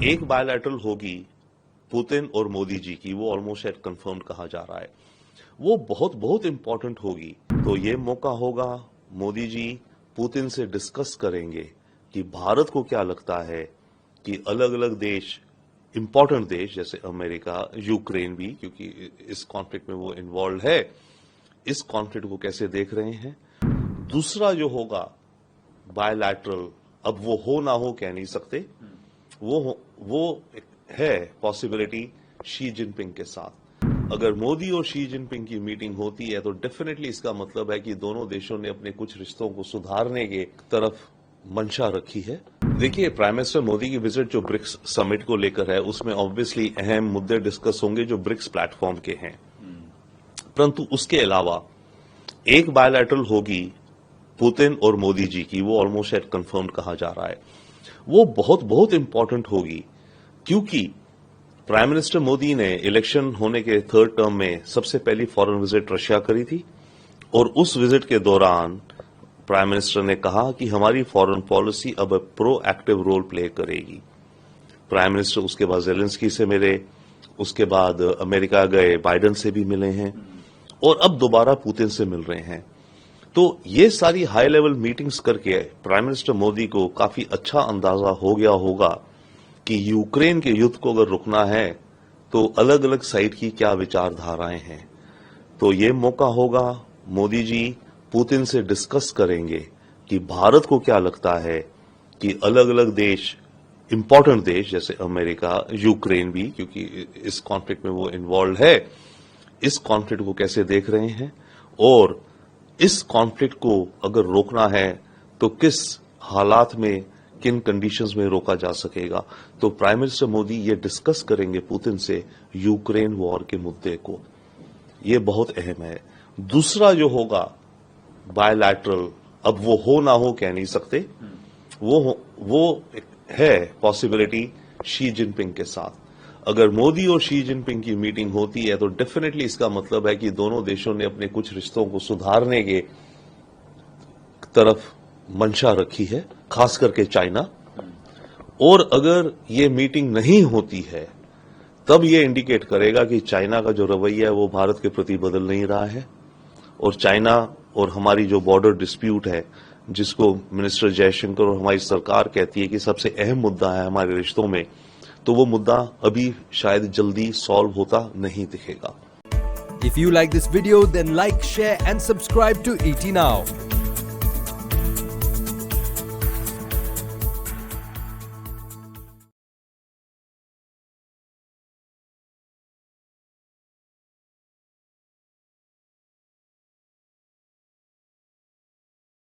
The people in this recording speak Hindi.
एक बायलैटरल होगी पुतिन और मोदी जी की, वो ऑलमोस्ट शायद कंफर्म्ड कहा जा रहा है। वो बहुत बहुत इंपॉर्टेंट होगी। तो ये मौका होगा, मोदी जी पुतिन से डिस्कस करेंगे कि भारत को क्या लगता है कि अलग अलग देश, इंपॉर्टेंट देश जैसे अमेरिका, यूक्रेन भी, क्योंकि इस कॉन्फ्लिक्ट में वो इन्वॉल्व है, इस कॉन्फ्लिक्ट को कैसे देख रहे हैं। दूसरा जो होगा बायलैटरल, अब वो हो ना हो कह नहीं सकते, वो है पॉसिबिलिटी शी जिनपिंग के साथ। अगर मोदी और शी जिनपिंग की मीटिंग होती है तो डेफिनेटली इसका मतलब है कि दोनों देशों ने अपने कुछ रिश्तों को सुधारने के तरफ मंशा रखी है। देखिए, प्राइम मिनिस्टर मोदी की विजिट जो ब्रिक्स समिट को लेकर है, उसमें ऑब्वियसली अहम मुद्दे डिस्कस होंगे जो ब्रिक्स प्लेटफॉर्म के हैं। परंतु उसके अलावा एक बायलैटरल होगी पुतिन और मोदी जी की, वो ऑलमोस्ट शायद कंफर्म्ड कहा जा रहा है। वो बहुत बहुत इंपॉर्टेंट होगी, क्योंकि प्राइम मिनिस्टर मोदी ने इलेक्शन होने के थर्ड टर्म में सबसे पहली फॉरेन विजिट रशिया करी थी, और उस विजिट के दौरान प्राइम मिनिस्टर ने कहा कि हमारी फॉरेन पॉलिसी अब प्रोएक्टिव रोल प्ले करेगी। प्राइम मिनिस्टर उसके बाद जेलेंस्की से मिले, उसके बाद अमेरिका गए, बाइडेन से भी मिले हैं, और अब दोबारा पुतिन से मिल रहे हैं। तो ये सारी हाई लेवल मीटिंग्स करके प्राइम मिनिस्टर मोदी को काफी अच्छा अंदाजा हो गया होगा कि यूक्रेन के युद्ध को अगर रुकना है तो अलग अलग साइड की क्या विचारधाराएं हैं। तो ये मौका होगा, मोदी जी पुतिन से डिस्कस करेंगे कि भारत को क्या लगता है कि अलग अलग देश, इंपॉर्टेंट देश जैसे अमेरिका, यूक्रेन भी, क्योंकि इस कॉन्फ्लिक्ट में वो इन्वॉल्व है, इस कॉन्फ्लिक्ट को कैसे देख रहे हैं, और इस कॉन्फ्लिक्ट को अगर रोकना है तो किस हालात में, किन कंडीशंस में रोका जा सकेगा। तो प्राइम मिनिस्टर मोदी ये डिस्कस करेंगे पुतिन से यूक्रेन वॉर के मुद्दे को। ये बहुत अहम है। दूसरा जो होगा बायलैटरल, अब वो हो ना हो कह नहीं सकते, वो है पॉसिबिलिटी शी जिनपिंग के साथ। अगर मोदी और शी जिनपिंग की मीटिंग होती है तो डेफिनेटली इसका मतलब है कि दोनों देशों ने अपने कुछ रिश्तों को सुधारने के तरफ मंशा रखी है, खास करके चाइना। और अगर ये मीटिंग नहीं होती है तब ये इंडिकेट करेगा कि चाइना का जो रवैया है वो भारत के प्रति बदल नहीं रहा है, और चाइना और हमारी जो बॉर्डर डिस्प्यूट है, जिसको मिनिस्टर जयशंकर और हमारी सरकार कहती है कि सबसे अहम मुद्दा है हमारे रिश्तों में, तो वो मुद्दा अभी शायद जल्दी सॉल्व होता नहीं दिखेगा। If you like this video, then like, share and subscribe to ET Now.